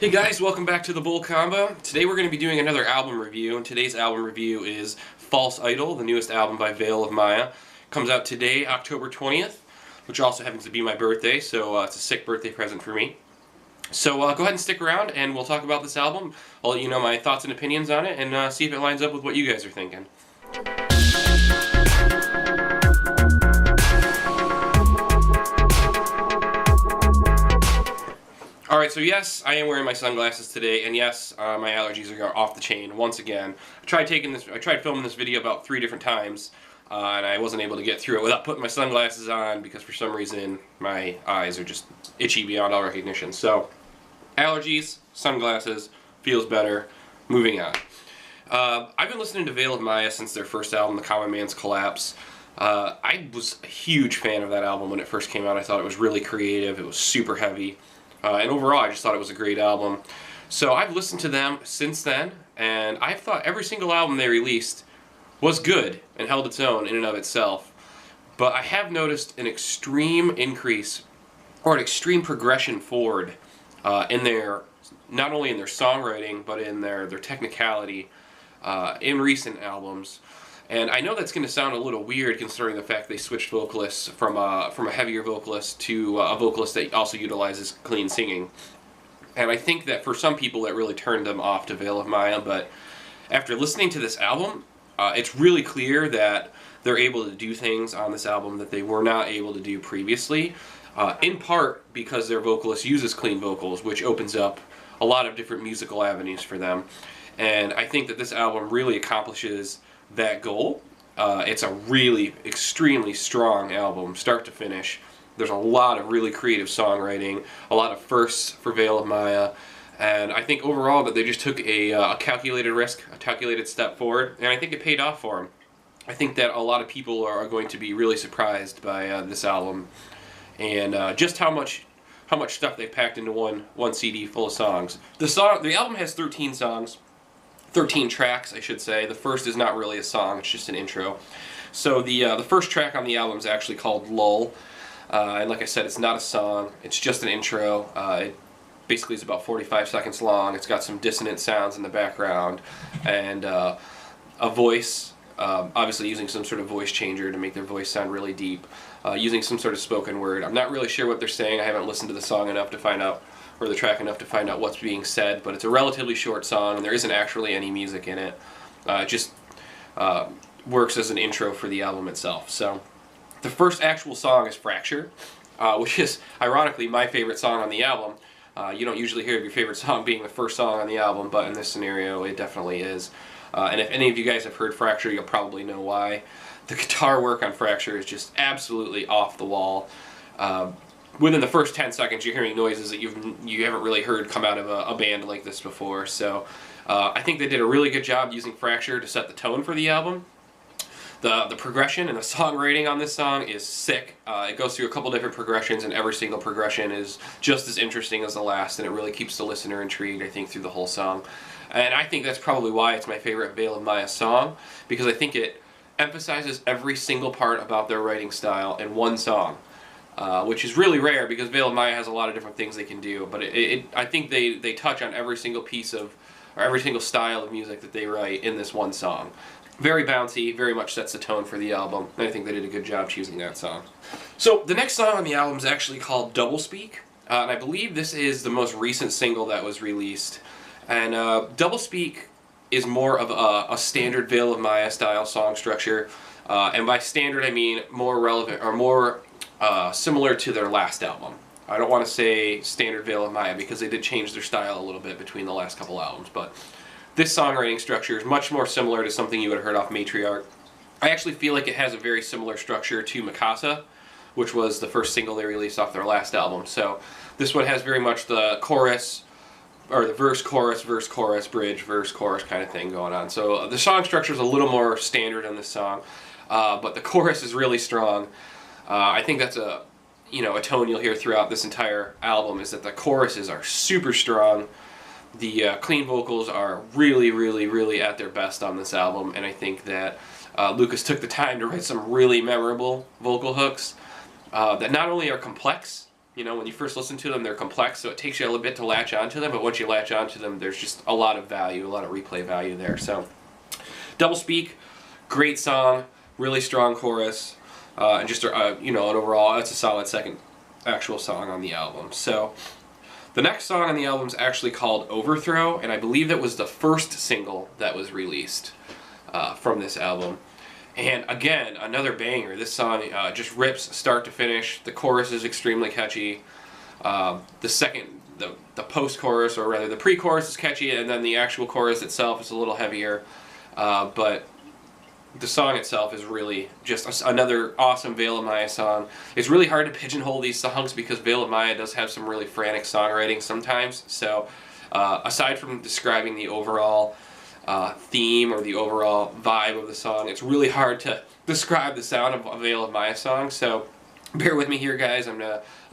Hey guys, welcome back to the Bull Combo. Today we're going to be doing another album review, and today's album review is False Idol, the newest album by Veil of Maya. Comes out today, October 20th, which also happens to be my birthday, so it's a sick birthday present for me. So go ahead and stick around and we'll talk about this album. I'll let you know my thoughts and opinions on it and see if it lines up with what you guys are thinking. Alright, so yes, I am wearing my sunglasses today, and yes, my allergies are off the chain once again. I tried filming this video about 3 different times, and I wasn't able to get through it without putting my sunglasses on because for some reason my eyes are just itchy beyond all recognition. So, allergies, sunglasses, feels better, moving on. I've been listening to Veil of Maya since their first album, The Common Man's Collapse. I was a huge fan of that album when it first came out. I thought it was really creative, it was super heavy. And overall, I just thought it was a great album. So I've listened to them since then, and I thought every single album they released was good and held its own in and of itself. But I have noticed an extreme increase, or an extreme progression forward in their, not only in their songwriting, but in their technicality in recent albums. And I know that's going to sound a little weird considering the fact they switched vocalists from a heavier vocalist to a vocalist that also utilizes clean singing. And I think that for some people it really turned them off to Veil of Maya, but after listening to this album, it's really clear that they're able to do things on this album that they were not able to do previously, in part because their vocalist uses clean vocals, which opens up a lot of different musical avenues for them. And I think that this album really accomplishes that goal. It's a really extremely strong album, start to finish. There's a lot of really creative songwriting, a lot of firsts for Veil of Maya, and I think overall that they just took a calculated risk, a calculated step forward, and I think it paid off for them. I think that a lot of people are going to be really surprised by this album, and just how much stuff they packed into one CD full of songs. The album has 13 songs. 13 tracks, I should say. The first is not really a song, it's just an intro. So the first track on the album is actually called Lull, and like I said, it's not a song, it's just an intro. It basically is about 45 seconds long. It's got some dissonant sounds in the background, and a voice, obviously using some sort of voice changer to make their voice sound really deep, using some sort of spoken word. I'm not really sure what they're saying. I haven't listened to the song enough to find out, or the track enough to find out what's being said, but it's a relatively short song and there isn't actually any music in it. It just works as an intro for the album itself. So the first actual song is Fracture, which is ironically my favorite song on the album. You don't usually hear your favorite song being the first song on the album, but in this scenario it definitely is. And if any of you guys have heard Fracture, you'll probably know why. The guitar work on Fracture is just absolutely off the wall. Within the first 10 seconds, you're hearing noises that you haven't really heard come out of a band like this before. So I think they did a really good job using Fracture to set the tone for the album. The progression and the songwriting on this song is sick. It goes through a couple different progressions, and every single progression is just as interesting as the last, and it really keeps the listener intrigued, I think, through the whole song. And I think that's probably why it's my favorite Veil of Maya song, because I think it emphasizes every single part about their writing style in one song. Which is really rare because Veil of Maya has a lot of different things they can do, but I think they touch on every single piece of, or every single style of music that they write in this one song. Very bouncy, very much sets the tone for the album, and I think they did a good job choosing that song. So the next song on the album is actually called Doublespeak, and I believe this is the most recent single that was released. And Doublespeak is more of a standard Veil of Maya style song structure, and by standard I mean more relevant, or more similar to their last album. I don't want to say standard Veil of Maya because they did change their style a little bit between the last couple albums, but this songwriting structure is much more similar to something you would have heard off Matriarch. I actually feel like it has a very similar structure to Mikasa, which was the first single they released off their last album. So this one has very much the chorus, or the verse, chorus, bridge, verse, chorus kind of thing going on. So the song structure is a little more standard on this song, but the chorus is really strong. I think that's a tone you'll hear throughout this entire album, is that the choruses are super strong. The clean vocals are really, really, really at their best on this album, and I think that Lucas took the time to write some really memorable vocal hooks that not only are complex, You know, when you first listen to them, they're complex, so it takes you a little bit to latch onto them, but once you latch onto them, there's just a lot of value, a lot of replay value there. So, Doublespeak, great song, really strong chorus, and just, you know, and overall, it's a solid second actual song on the album. So, the next song on the album is actually called Overthrow, and I believe that was the first single that was released from this album. And again, another banger. This song just rips start to finish. The chorus is extremely catchy. The post-chorus, or rather the pre-chorus, is catchy, and then the actual chorus itself is a little heavier. But the song itself is really just another awesome Veil of Maya song. It's really hard to pigeonhole these songs because Veil of Maya does have some really frantic songwriting sometimes. So aside from describing the overall theme or the overall vibe of the song, it's really hard to describe the sound of a Veil of Maya song. So bear with me here, guys. I'm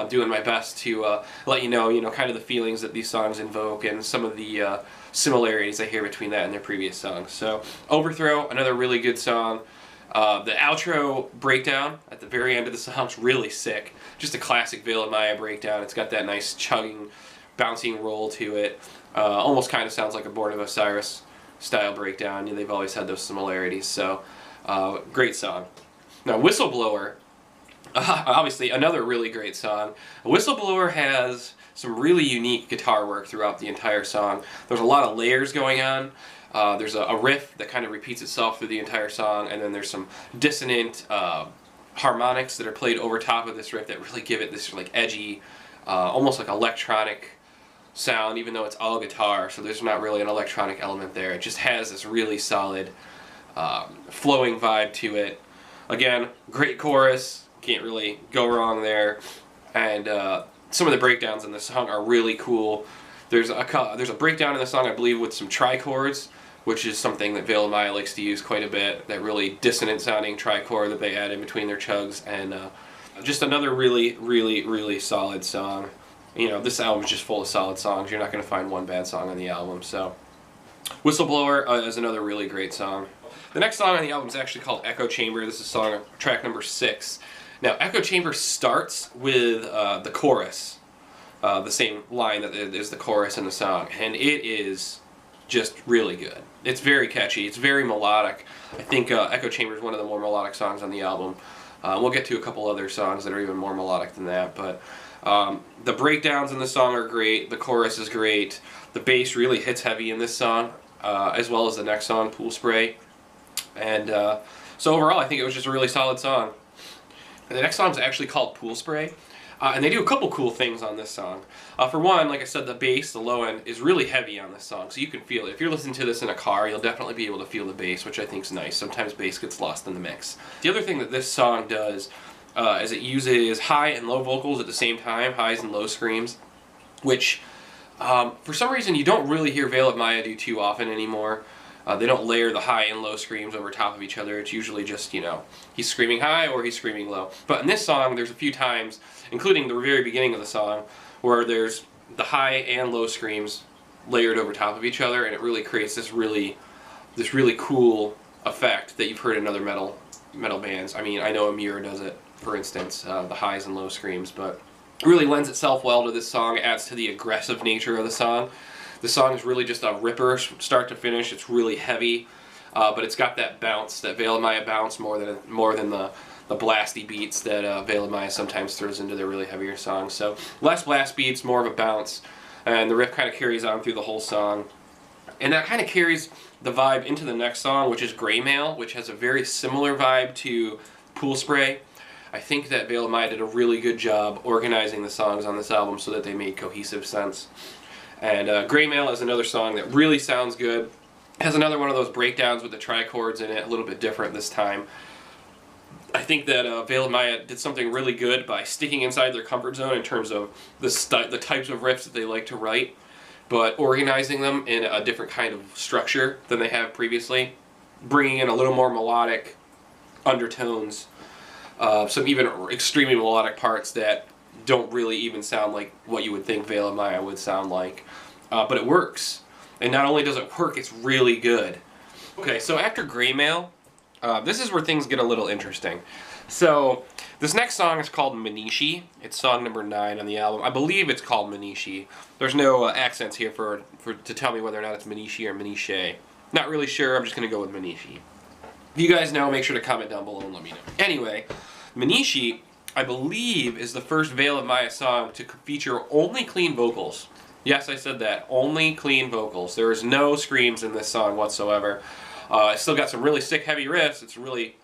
doing my best to let you know, kind of the feelings that these songs invoke and some of the similarities I hear between that and their previous songs. So, Overthrow, another really good song. The outro breakdown at the very end of the song is really sick. Just a classic Veil of Maya breakdown. It's got that nice chugging, bouncing roll to it. Almost kind of sounds like a Born of Osiris style breakdown. They've always had those similarities. So, great song. Now, Whistleblower. Obviously, another really great song. Whistleblower has some really unique guitar work throughout the entire song. There's a lot of layers going on. There's a riff that kind of repeats itself through the entire song, and then there's some dissonant harmonics that are played over top of this riff that really give it this like edgy, almost like electronic sound, even though it's all guitar. So there's not really an electronic element there. It just has this really solid, flowing vibe to it. Again, great chorus. Can't really go wrong there, and some of the breakdowns in the song are really cool. There's a breakdown in the song, I believe, with some trichords, which is something that Veil of Maya likes to use quite a bit. That really dissonant sounding trichord that they add in between their chugs, and just another really, really, really solid song. You know, this album is just full of solid songs. You're not going to find one bad song on the album. So, Whistleblower is another really great song. The next song on the album is actually called Echo Chamber. This is track number 6. Now, Echo Chamber starts with the chorus, the same line that is the chorus in the song, and it is just really good. It's very catchy. It's very melodic. I think Echo Chamber is one of the more melodic songs on the album. We'll get to a couple other songs that are even more melodic than that, but the breakdowns in the song are great. The chorus is great. The bass really hits heavy in this song, as well as the next song, Pool Spray. And so overall, I think it was just a really solid song. And the next song is actually called Pool Spray, and they do a couple cool things on this song. For one, like I said, the bass, the low end, is really heavy on this song, so you can feel it. If you're listening to this in a car, you'll definitely be able to feel the bass, which I think is nice. Sometimes bass gets lost in the mix. The other thing that this song does is it uses high and low vocals at the same time, highs and low screams, which for some reason you don't really hear Veil of Maya do too often anymore. They don't layer the high and low screams over top of each other. It's usually just, he's screaming high or he's screaming low. But in this song, there's a few times, including the very beginning of the song, where there's the high and low screams layered over top of each other, and it really creates this really cool effect that you've heard in other metal bands. I mean, I know Amir does it, for instance, the highs and low screams, but it really lends itself well to this song. It adds to the aggressive nature of the song. The song is really just a ripper, start to finish. It's really heavy, but it's got that bounce, that Veil of Maya bounce, more than the blasty beats that Veil of Maya sometimes throws into their really heavier songs. So less blast beats, more of a bounce, and the riff kind of carries on through the whole song. And that kind of carries the vibe into the next song, which is Gray Mail, which has a very similar vibe to Pool Spray. I think that Veil of Maya did a really good job organizing the songs on this album so that they made cohesive sense. And Gray Mail is another song that really sounds good. Has another one of those breakdowns with the trichords in it, a little bit different this time. I think that Veil of Maya did something really good by sticking inside their comfort zone in terms of the types of riffs that they like to write, but organizing them in a different kind of structure than they have previously, bringing in a little more melodic undertones, some even extremely melodic parts that don't really even sound like what you would think Veil of Maya would sound like. But it works. And not only does it work, it's really good. Okay, so after Gray Mail, this is where things get a little interesting. So this next song is called Manishi. It's song number 9 on the album. I believe it's called Manishi. There's no accents here to tell me whether or not it's Manishi or Manishe. Not really sure. I'm just going to go with Manishi. If you guys know, make sure to comment down below and let me know. Anyway, Manishi, I believe, is the first Veil of Maya song to feature only clean vocals. Yes, I said that. Only clean vocals. There is no screams in this song whatsoever. It's still got some really sick, heavy riffs. It's really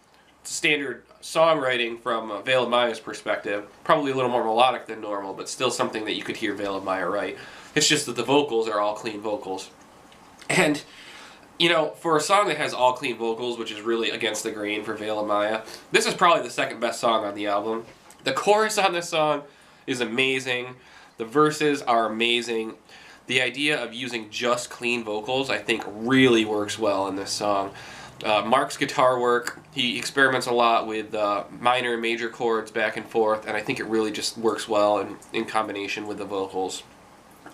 standard songwriting from Veil of Maya's perspective. Probably a little more melodic than normal, but still something that you could hear Veil of Maya write. It's just that the vocals are all clean vocals. And, you know, for a song that has all clean vocals, which is really against the grain for Veil of Maya, this is probably the second best song on the album. The chorus on this song is amazing. The verses are amazing. The idea of using just clean vocals, I think, really works well in this song. Mark's guitar work, he experiments a lot with minor and major chords back and forth, and I think it really just works well in combination with the vocals.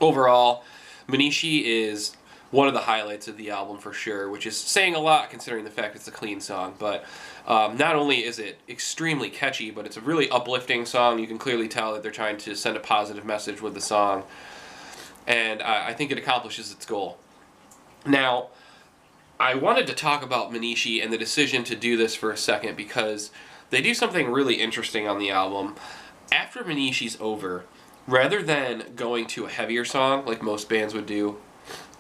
Overall, Manishi is one of the highlights of the album for sure, which is saying a lot considering the fact it's a clean song. But not only is it extremely catchy, but it's a really uplifting song. You can clearly tell that they're trying to send a positive message with the song, and I think it accomplishes its goal. Now, I wanted to talk about Manishi and the decision to do this for a second because they do something really interesting on the album. After Manishi's over, rather than going to a heavier song like most bands would do,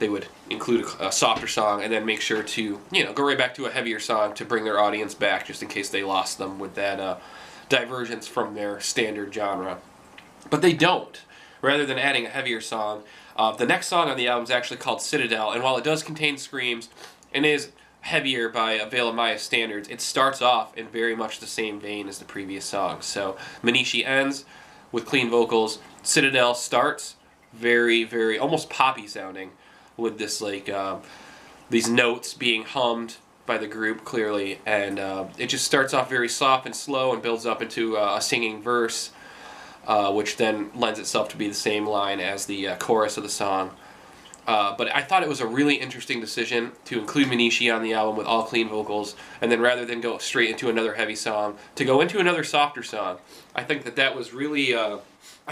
they would include a softer song and then make sure to, you know, go right back to a heavier song to bring their audience back just in case they lost them with that divergence from their standard genre. But they don't. Rather than adding a heavier song, the next song on the album is actually called Citadel, and while it does contain screams and is heavier by Veil of Maya standards, it starts off in very much the same vein as the previous song. So Manishi ends with clean vocals. Citadel starts very, very almost poppy sounding with this like these notes being hummed by the group clearly, and it just starts off very soft and slow and builds up into a singing verse, which then lends itself to be the same line as the chorus of the song. But I thought it was a really interesting decision to include Manishi on the album with all clean vocals, and then rather than go straight into another heavy song, to go into another softer song. I think that was really, I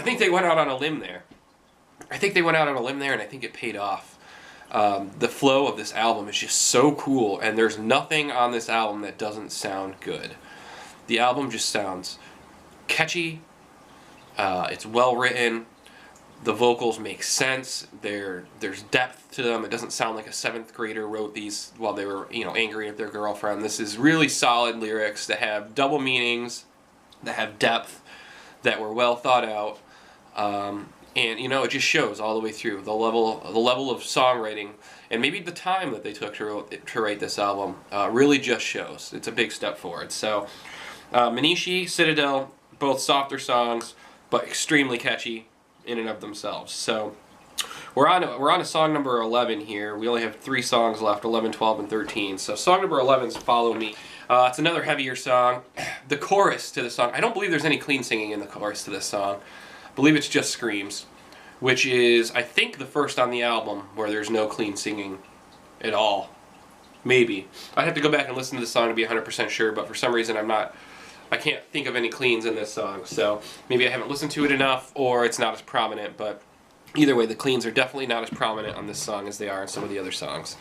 think they went out on a limb there. And I think it paid off. The flow of this album is just so cool, and there's nothing on this album that doesn't sound good. The album just sounds catchy, it's well written, the vocals make sense, there's depth to them. It doesn't sound like a 7th grader wrote these while they were, you know, angry at their girlfriend. This is really solid lyrics that have double meanings, that have depth, that were well thought out, and you know, it just shows all the way through. The level of songwriting and maybe the time that they took to write this album really just shows. It's a big step forward. So Manishi, Citadel, both softer songs, but extremely catchy in and of themselves. So we're on to song number 11 here. We only have 3 songs left, 11, 12, and 13. So song number 11 is Follow Me. It's another heavier song. The chorus to the song, I don't believe there's any clean singing in the chorus to this song. I believe it's just screams, which is, I think, the first on the album where there's no clean singing at all. Maybe. I'd have to go back and listen to the song to be 100% sure, but for some reason I can't think of any cleans in this song, so maybe I haven't listened to it enough, or it's not as prominent, but either way, the cleans are definitely not as prominent on this song as they are in some of the other songs.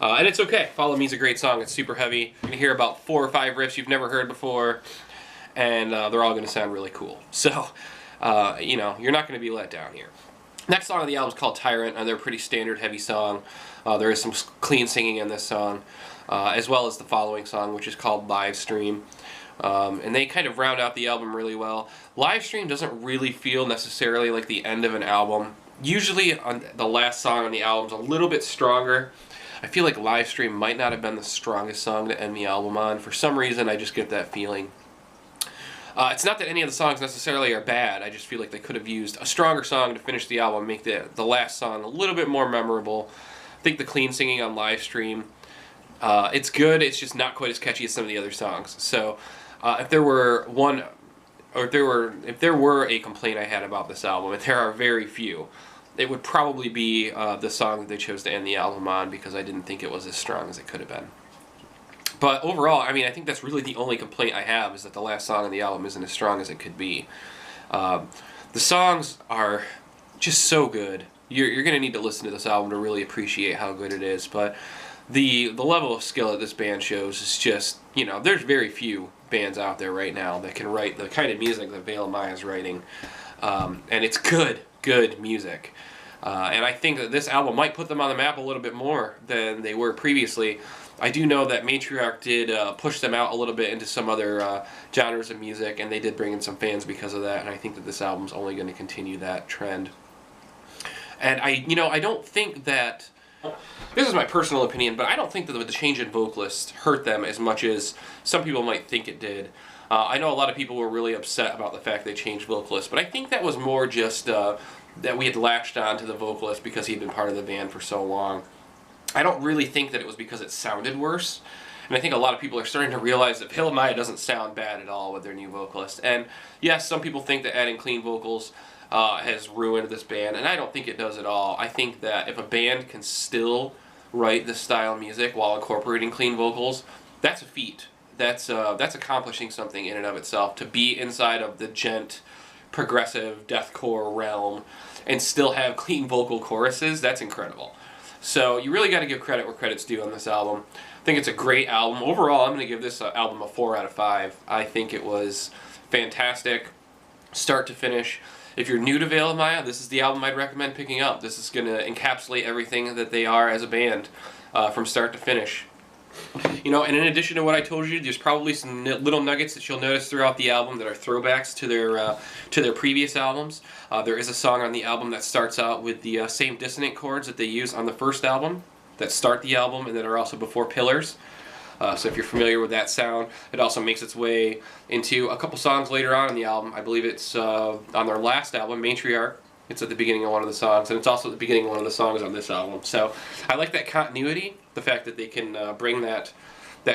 And it's okay. Follow Me is a great song. It's super heavy. You're going to hear about 4 or 5 riffs you've never heard before, and they're all going to sound really cool. So, you know, you're not going to be let down here. Next song on the album is called Tyrant. They're a pretty standard heavy song. There is some clean singing in this song, as well as the following song, which is called Live Stream. And they kind of round out the album really well. Live Stream doesn't really feel necessarily like the end of an album. Usually on the last song on the album is a little bit stronger. I feel like Live Stream might not have been the strongest song to end the album on. For some reason, I just get that feeling. It's not that any of the songs necessarily are bad. I just feel like they could have used a stronger song to finish the album, make the last song a little bit more memorable. I think the clean singing on Live Stream, it's good. It's just not quite as catchy as some of the other songs. So if there were a complaint I had about this album, and there are very few, it would probably be the song that they chose to end the album on, because I didn't think it was as strong as it could have been. But overall, I mean, I think that's really the only complaint I have, is that the last song on the album isn't as strong as it could be. The songs are just so good. You're going to need to listen to this album to really appreciate how good it is. But the level of skill that this band shows is just, you know, there's very few bands out there right now that can write the kind of music that Veil of Maya is writing. And it's good music. And I think that this album might put them on the map a little bit more than they were previously. I do know that Matriarch did push them out a little bit into some other genres of music, and they did bring in some fans because of that, and I think that this album's only going to continue that trend. And I don't think that, this is my personal opinion, but I don't think that the change in vocalists hurt them as much as some people might think it did. I know a lot of people were really upset about the fact they changed vocalists, but I think that was more just that we had latched on to the vocalist because he'd been part of the band for so long. I don't really think that it was because it sounded worse. And I think a lot of people are starting to realize that Veil of Maya doesn't sound bad at all with their new vocalist. And yes, some people think that adding clean vocals has ruined this band, and I don't think it does at all. I think that if a band can still write this style of music while incorporating clean vocals, that's a feat. That's accomplishing something in and of itself, to be inside of the gent, progressive, deathcore realm and still have clean vocal choruses. That's incredible. So you really got to give credit where credit's due on this album. I think it's a great album. Overall, I'm going to give this album a 4 out of 5. I think it was fantastic, start to finish. If you're new to Veil of Maya, this is the album I'd recommend picking up. This is going to encapsulate everything that they are as a band from start to finish. You know, and in addition to what I told you, there's probably some little nuggets that you'll notice throughout the album that are throwbacks to their previous albums. There is a song on the album that starts out with the same dissonant chords that they use on the first album, that start the album and that are also before Pillars. So if you're familiar with that sound, it also makes its way into a couple songs later on in the album. I believe it's on their last album, Matriarch. It's at the beginning of one of the songs, and it's also at the beginning of one of the songs on this album. So I like that continuity, the fact that they can bring that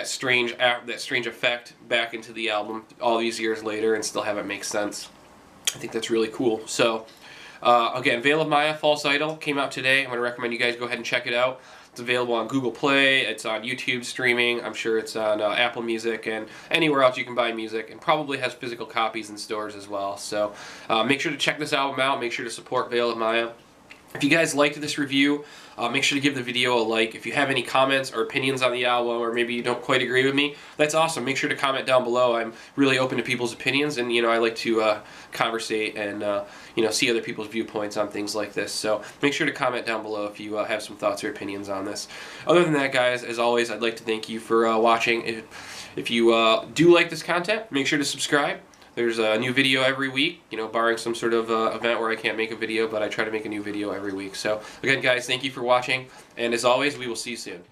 strange effect back into the album all these years later and still have it make sense. I think that's really cool. So again, Veil of Maya, False Idol, came out today. I'm going to recommend you guys go ahead and check it out. It's available on Google Play, it's on YouTube streaming, I'm sure it's on Apple Music and anywhere else you can buy music, and probably has physical copies in stores as well. So make sure to check this album out, make sure to support Veil of Maya. If you guys liked this review, make sure to give the video a like. If you have any comments or opinions on the album, or maybe you don't quite agree with me, that's awesome. Make sure to comment down below. I'm really open to people's opinions, and I like to conversate and see other people's viewpoints on things like this. So make sure to comment down below if you have some thoughts or opinions on this. Other than that, guys, as always, I'd like to thank you for watching. If you do like this content, make sure to subscribe. There's a new video every week, barring some sort of event where I can't make a video, but I try to make a new video every week. So again, guys, thank you for watching, and as always, we will see you soon.